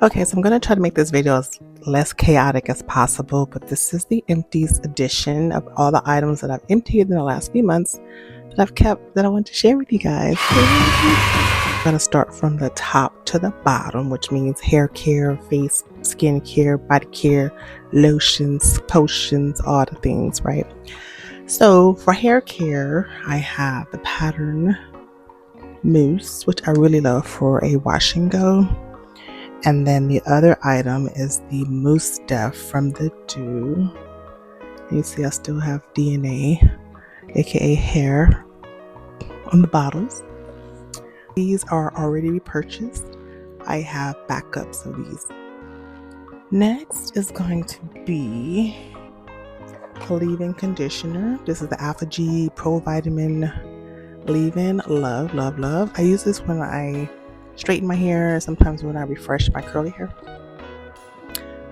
Okay, so I'm going to try to make this video as less chaotic as possible, but this is the Empties edition of all the items that I've emptied in the last few months that I've kept that I want to share with you guys. I'm going to start from the top to the bottom, which means hair care, face, skin care, body care, lotions, potions, all the things, right? So for hair care, I have the pattern mousse, which I really love for a wash and go. And then the other item is the Mousse Def from the Dew. You see I still have DNA, aka hair, on the bottles. These are already repurchased. I have backups of these. Next is going to be a leave-in conditioner. This is the Alpha G Pro Vitamin Leave-In. Love, love, love. I use this when I straighten my hair, sometimes when I refresh my curly hair.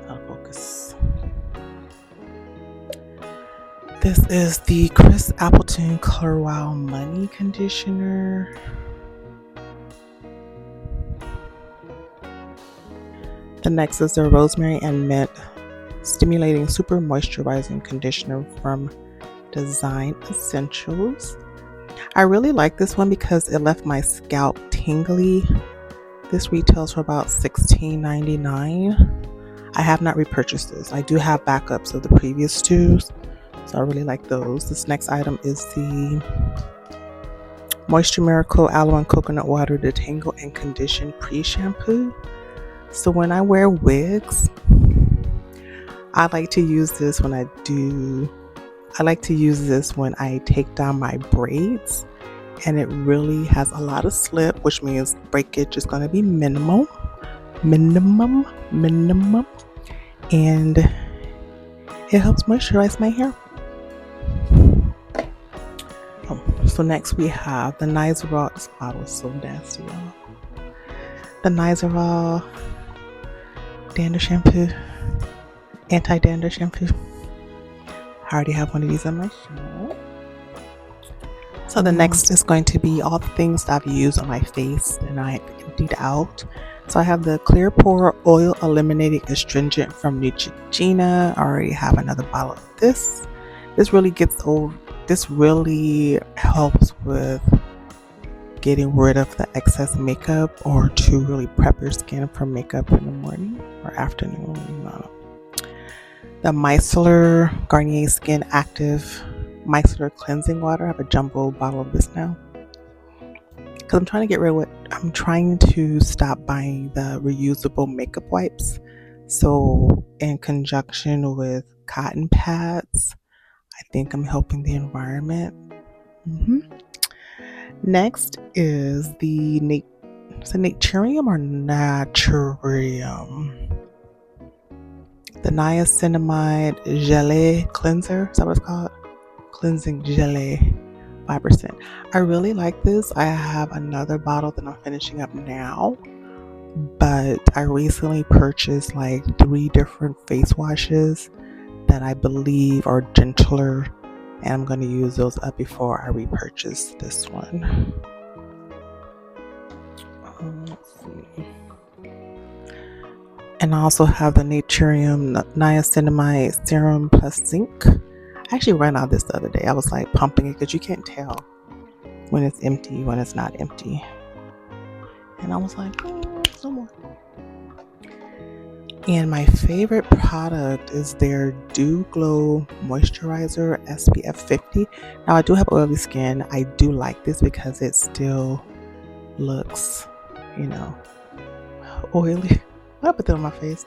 I'll focus. This is the Chris Appleton Color Wow Money Conditioner. The next is the Rosemary and Mint Stimulating Super Moisturizing Conditioner from Design Essentials. I really like this one because it left my scalp tingly. This retails for about $16.99. I have not repurchased this. I do have backups of the previous two, so I really like those. This next item is the Moisture Miracle Aloe and Coconut Water Detangle and Condition Pre-Shampoo. So when I wear wigs, I like to use this when I take down my braids, and it really has a lot of slip, which means breakage is going to be minimum, and it helps moisturize my hair. So next we have the Nizoral. This bottle is so nasty, y'all. The Nizoral Dander Shampoo, Anti-Dander Shampoo. I already have one of these on my shelf. So the next is going to be all the things that I've used on my face and I emptied out. So I have the Clear Pore Oil Eliminating Astringent from Neutrogena. I already have another bottle of this. This really helps with getting rid of the excess makeup, or to really prep your skin for makeup in the morning or afternoon. The Micellar Garnier Skin Active Micellar Cleansing Water. I have a jumbo bottle of this now because I'm trying to stop buying the reusable makeup wipes. So in conjunction with cotton pads, I think I'm helping the environment. Next is the Naturium or Naturium? The Niacinamide Gelée Cleanser. Is that what it's called? Cleansing Gelée, 5%. I really like this. I have another bottle that I'm finishing up now, but I recently purchased like 3 different face washes that I believe are gentler, and I'm going to use those up before I repurchase this one. Let's see. And I also have the Naturium Niacinamide Serum Plus Zinc. I actually ran out of this the other day. I was like pumping it because you can't tell when it's empty, when it's not empty. And I was like, some more. And my favorite product is their Dew Glow Moisturizer SPF 50. Now I do have oily skin. I do like this because it still looks, oily. I'll put that on my face.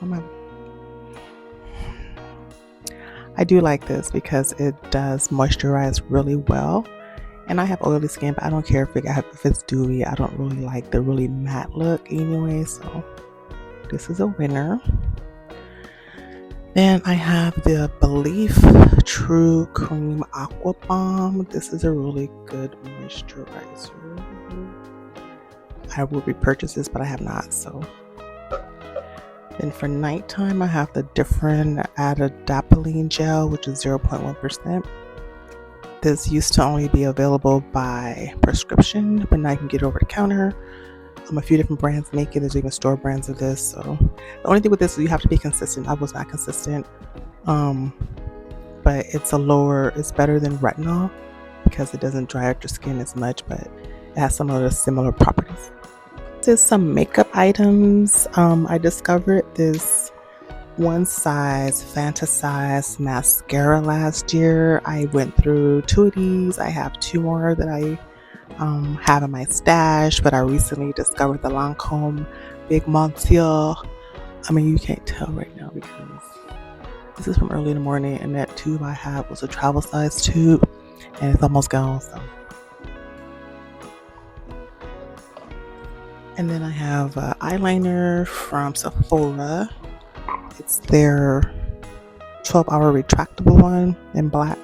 I do like this because it does moisturize really well. And I have oily skin, but I don't care if it's dewy. I don't really like the really matte look anyway. So this is a winner. Then I have the Belief True Cream Aqua Bomb. This is a really good moisturizer. I will repurchase this, but I have not. So then for nighttime, I have the different Adapalene Gel, which is 0.1%. This used to only be available by prescription, but now you can get over the counter. A few different brands make it. There's even store brands of this. So the only thing with this is you have to be consistent. I was not consistent. But it's better than retinol because it doesn't dry out your skin as much, but it has some of the similar properties. There's some makeup items. I discovered this one size Fantasize mascara last year. I went through 2 of these. I have 2 more that I have in my stash, but I recently discovered the Lancome Big Monsieur. I mean, you can't tell right now because this is from early in the morning, and that tube I have was a travel size tube, and it's almost gone. So, and then I have eyeliner from Sephora. It's their 12-hour retractable one in black.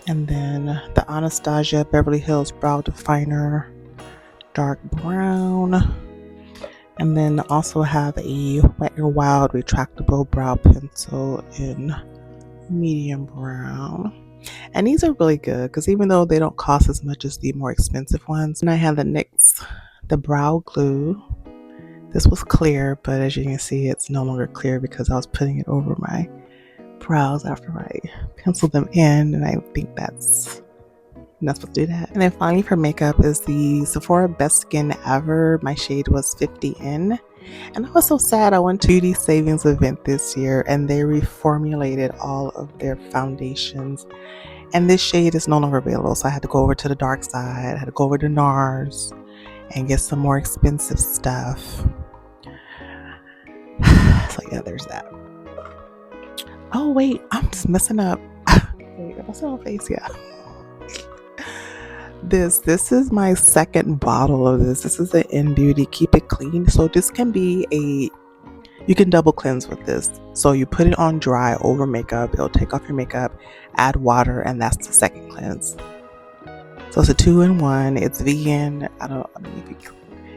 And then the Anastasia Beverly Hills Brow Definer, dark brown. And then also have a Wet n Wild retractable brow pencil in medium brown. And these are really good because even though they don't cost as much as the more expensive ones. And I have the NYX, the brow glue. This was clear, but as you can see, it's no longer clear because I was putting it over my brows after I penciled them in, and I think that's not supposed to do that. And then finally for makeup is the Sephora Best Skin Ever. My shade was 50N. And I was so sad. I went to Beauty Savings event this year and they reformulated all of their foundations. And this shade is no longer available. So I had to go over to the dark side. I had to go over to NARS and get some more expensive stuff. So yeah, there's that. Oh wait, I'm just messing up. Wait, am I still on face? Yeah. This is my second bottle of this. This is an In Beauty Keep It Clean. So this can be you can double cleanse with this. So you put it on dry over makeup. It'll take off your makeup, add water, and that's the second cleanse. So it's a 2-in-1. It's vegan.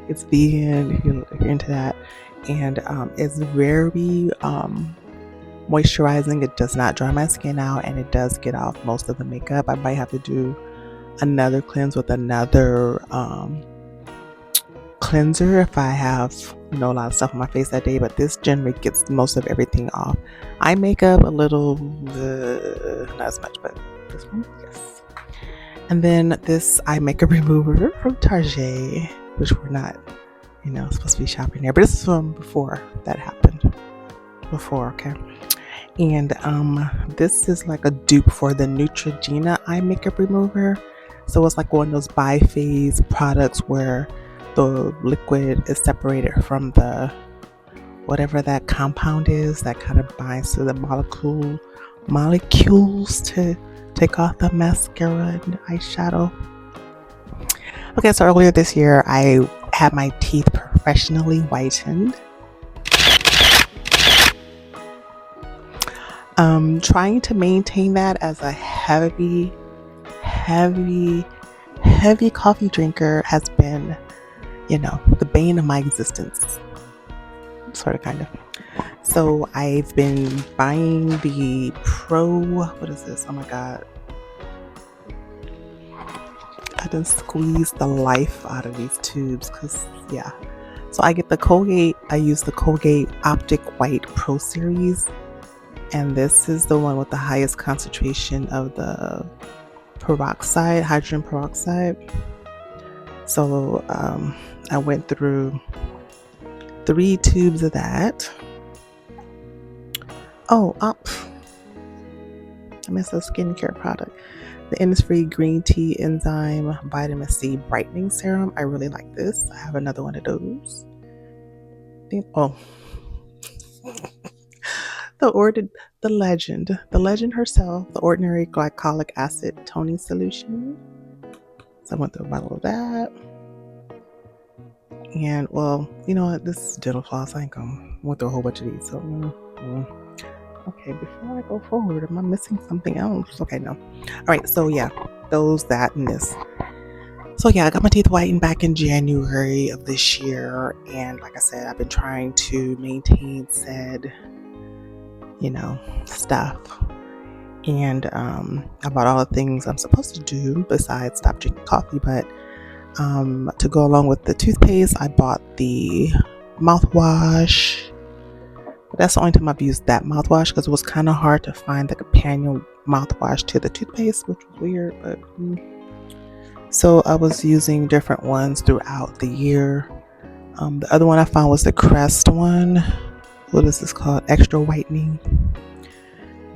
It's vegan if you're into that. And it's very moisturizing. It does not dry my skin out, and it does get off most of the makeup. I might have to do another cleanse with another cleanser if I have a lot of stuff on my face that day, but this generally gets most of everything off. Eye makeup a little, not as much, but this one, yes. And then this eye makeup remover from Target, which we're not supposed to be shopping there, but this is from before that happened. Okay. And this is like a dupe for the Neutrogena eye makeup remover. So it's like one of those biphase products where the liquid is separated from the whatever that compound is that kind of binds to the molecules to take off the mascara and eyeshadow. Okay, so earlier this year I had my teeth professionally whitened. Trying to maintain that as a heavy coffee drinker has been, the bane of my existence. Sort of, kind of. So I've been buying the what is this? Oh my God. I done squeezed the life out of these tubes because, yeah. So I get the Colgate, I use the Colgate Optic White Pro Series. And this is the one with the highest concentration of the hydrogen peroxide. So I went through 3 tubes of that. I missed a skincare product. The Innisfree Green Tea Enzyme Vitamin C Brightening Serum. I really like this. I have another one of those. The legend herself, the Ordinary Glycolic Acid Toning Solution. So I went through a bottle of that. And this is dental floss. I ain't gonna went through a whole bunch of these. So okay, before I go forward, am I missing something else? Okay, no. All right, so yeah, that, and this. So yeah, I got my teeth whitened back in January of this year, and like I said, I've been trying to maintain said stuff. And I bought all the things I'm supposed to do besides stop drinking coffee, but to go along with the toothpaste, I bought the mouthwash. But that's the only time I've used that mouthwash because it was kind of hard to find the companion mouthwash to the toothpaste, which was weird. But so I was using different ones throughout the year. The other one I found was the Crest one. What is this called? Extra whitening.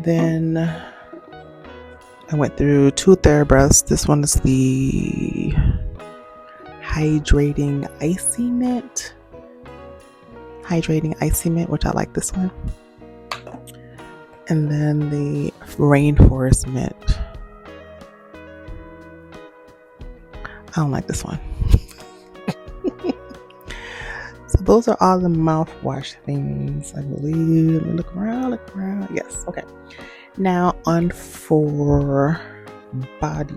Then I went through two TheraBreaths. This one is the Hydrating Icy Mint. Which I like this one. And then the Rainforest Mint. I don't like this one. So those are all the mouthwash things, I believe. Let me look around. Yes, okay. Now on for body.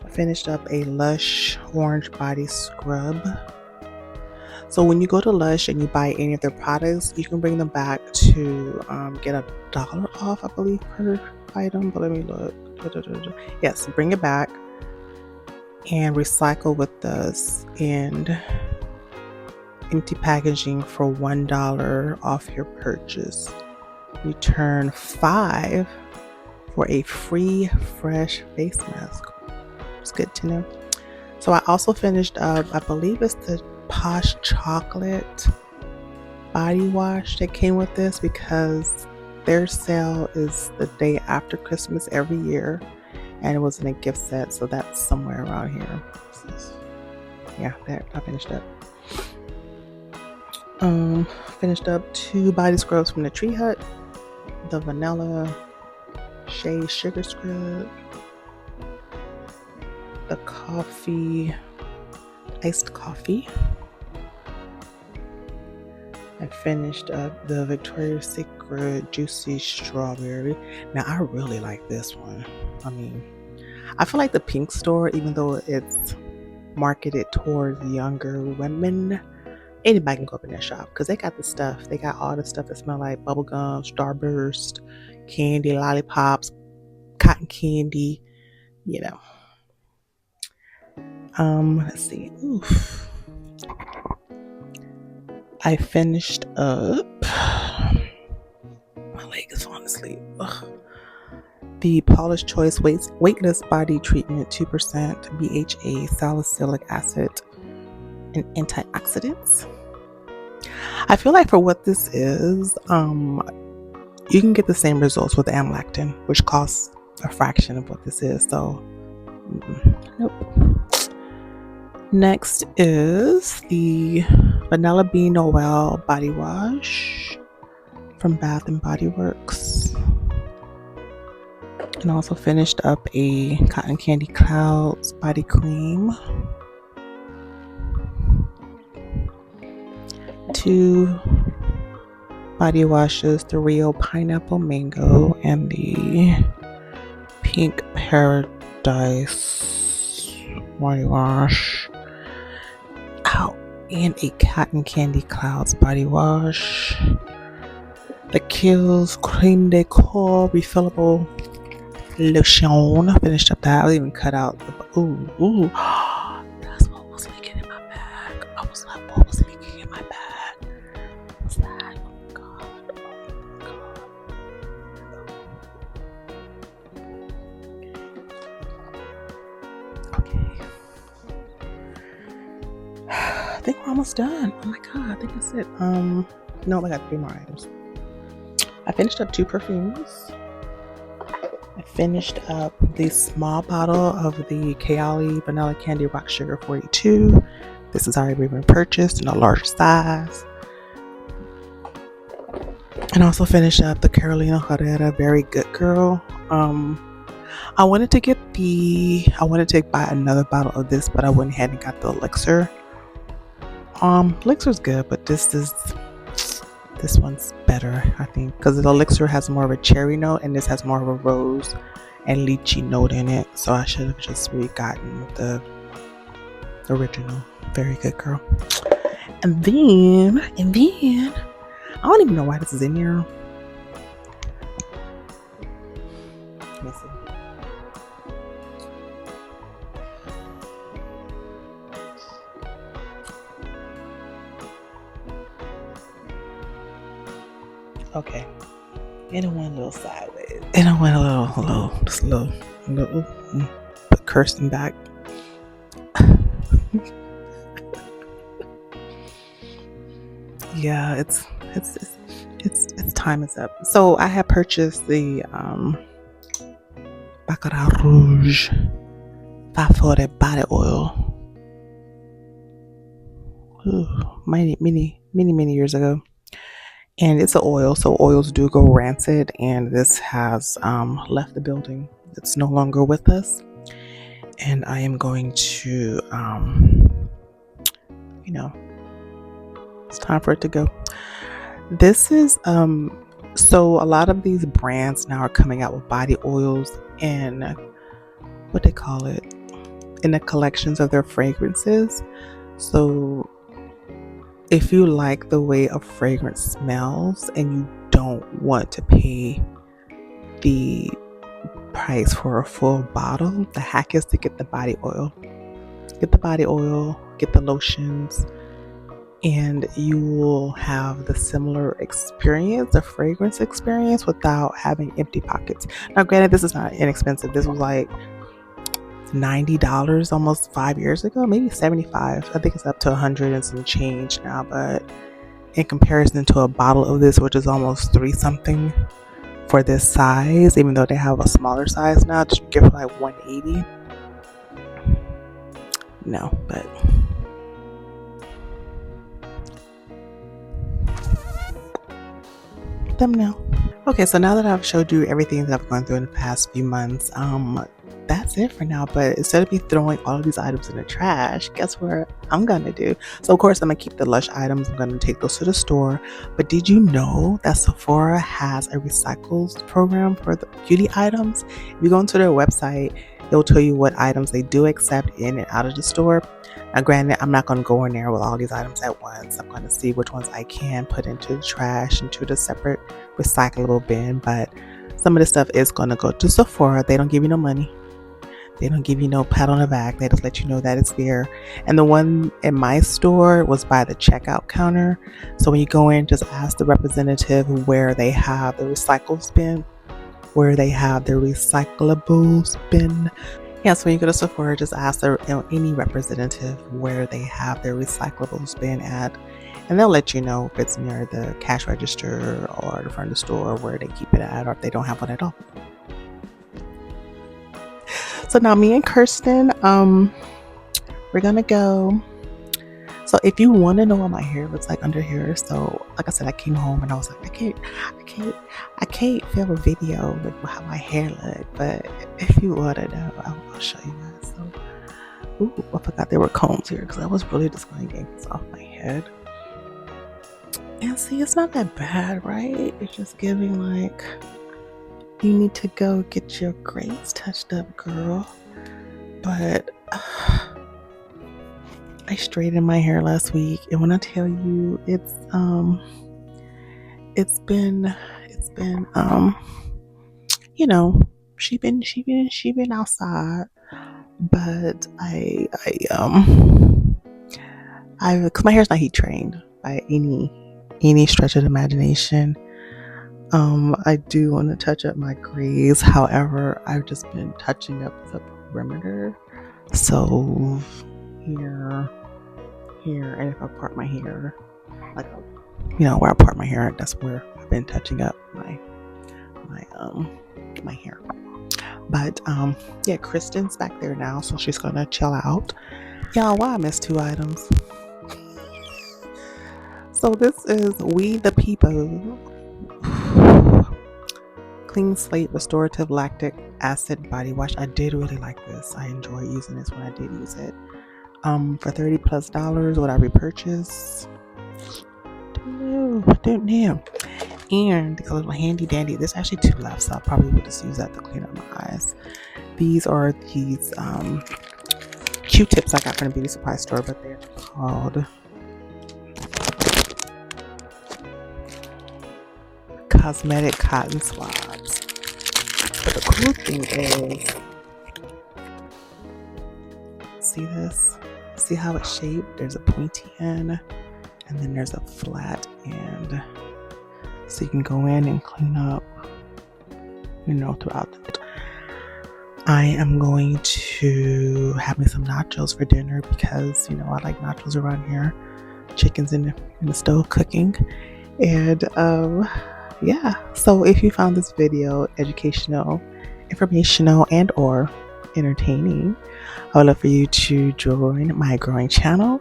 I finished up a Lush Orange Body Scrub. So when you go to Lush and you buy any of their products, you can bring them back to get $1 off, I believe, per item. But let me look. Yes, bring it back and recycle with us and empty packaging for $1 off your purchase. Return 5 for a free fresh face mask. It's good to know. So I also finished up, I believe it's the Posh Chocolate body wash that came with this because their sale is the day after Christmas every year, and it was in a gift set, so that's somewhere around here. Yeah, there, I finished up. Finished up 2 body scrubs from the Tree Hut, the Vanilla Shea Sugar Scrub, the iced coffee. I finished up the Victoria's Secret Juicy Strawberry. Now, I really like this one. I mean, I feel like the Pink Store, even though it's marketed towards younger women, anybody can go up in their shop because they got the stuff. They got all the stuff that smell like bubblegum, Starburst, candy, lollipops, cotton candy, you know. Let's see. Oof. I finished up. My leg is falling asleep. Ugh. The Paula's Choice Weightless Body Treatment, 2% BHA, salicylic acid, and antioxidants. I feel like for what this is, you can get the same results with Amlactin, which costs a fraction of what this is. So, nope. Next is the Vanilla Bean Noel Body Wash from Bath and Body Works. And also finished up a Cotton Candy Clouds Body Cream. 2 body washes, the Rio Pineapple Mango and the Pink Paradise Body Wash. And a Cotton Candy Clouds Body Wash. The Kiehl's Cream de Corps Refillable Lotion. I finished up that. I even cut out the... Ooh. That's what was leaking in my bag. I was like, what was leaking in my bag? What's that? Oh my God. Okay. I think we're almost done. Oh my God, I think that's it. No, I got 3 more items. I finished up 2 perfumes. I finished up the small bottle of the Kayali Vanilla Candy Rock Sugar 42. This has already been purchased in a large size. And also finished up the Carolina Herrera Very Good Girl. I wanted to buy another bottle of this, but I went ahead and got the elixir. Elixir's good, but this one's better, I think, because the elixir has more of a cherry note and this has more of a rose and lychee note in it. So I should have just gotten the original Very Good Girl. And then I don't even know why this is in here. Let me see. Okay. And it went a little sideways. And it went just a little. Put Kirsten back. Yeah, it's time is up. So I have purchased the Baccarat Rouge 540 body oil. Ooh, many years ago. And it's an oil, so oils do go rancid, and this has left the building. It's no longer with us, and I am going to it's time for it to go. This is so a lot of these brands now are coming out with body oils in what they call it, in the collections of their fragrances. So if you like the way a fragrance smells and you don't want to pay the price for a full bottle, the hack is to get the body oil. Get the body oil, get the lotions, and you will have the similar experience, the fragrance experience, without having empty pockets. Now, granted, this is not inexpensive. This was like $90 almost 5 years ago, maybe 75. I think it's up to 100 and some change now, but in comparison to a bottle of this, which is almost 3 something for this size, even though they have a smaller size now, just give it like 180. No, but thumbnail. Okay, so now that I've showed you everything that I've gone through in the past few months, that's it for now. But instead of me throwing all of these items in the trash, guess what I'm gonna do? So of course I'm gonna keep the Lush items. I'm gonna take those to the store. But did you know that Sephora has a recycles program for the beauty items? If you go into their website, it'll tell you what items they do accept in and out of the store. Now, granted, I'm not going to go in there with all these items at once. I'm going to see which ones I can put into the trash, into the separate recyclable bin. But some of the stuff is going to go to Sephora. They don't give you no money. They don't give you no pat on the back. They just let you know that it's there. And the one in my store was by the checkout counter. So when you go in, just ask the representative where they have the recyclables bin, where they have the recyclables bin. Yeah, so when you go to Sephora, just ask any representative where they have their recyclables bin at, and they'll let you know if it's near the cash register or the front of the store where they keep it at, or if they don't have one at all. So now me and Kirsten, we're gonna go. So if you want to know what my hair looks like under here, so like I said, I came home and I was like, I can't film a video with how my hair looked, but if you want to know, I'll show you guys. So, ooh, I forgot there were combs here because I was really just going to get this off my head. And see, it's not that bad, right? It's just giving like, you need to go get your grays touched up, girl. But I straightened my hair last week, and when I tell you, it's been she been outside, but because my hair's not heat trained by any stretch of the imagination. I do want to touch up my grays. However, I've just been touching up the perimeter. So here, and if I part my hair, like where I part my hair, that's where I've been touching up my hair. But yeah, Kristen's back there now, so she's gonna chill out. Y'all, why I missed 2 items? So this is We the People Clean Slate Restorative Lactic Acid Body Wash. I did really like this. I enjoy using this when I did use it. For $30+ would I repurchase? Damn. And because of my handy dandy, there's actually 2 left, so I probably would just use that to clean up my eyes. These are these Q-tips I got from the beauty supply store, but they're called cosmetic cotton swabs. But the cool thing is, see this? See how it's shaped? There's a pointy end, and then there's a flat end. so you can go in and clean up, throughout the. I am going to have me some nachos for dinner because, I like nachos around here. Chicken's in the stove cooking. And yeah, so if you found this video educational, informational, and or entertaining, I would love for you to join my growing channel.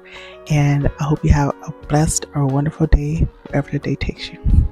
And I hope you have a blessed or wonderful day, wherever the day takes you.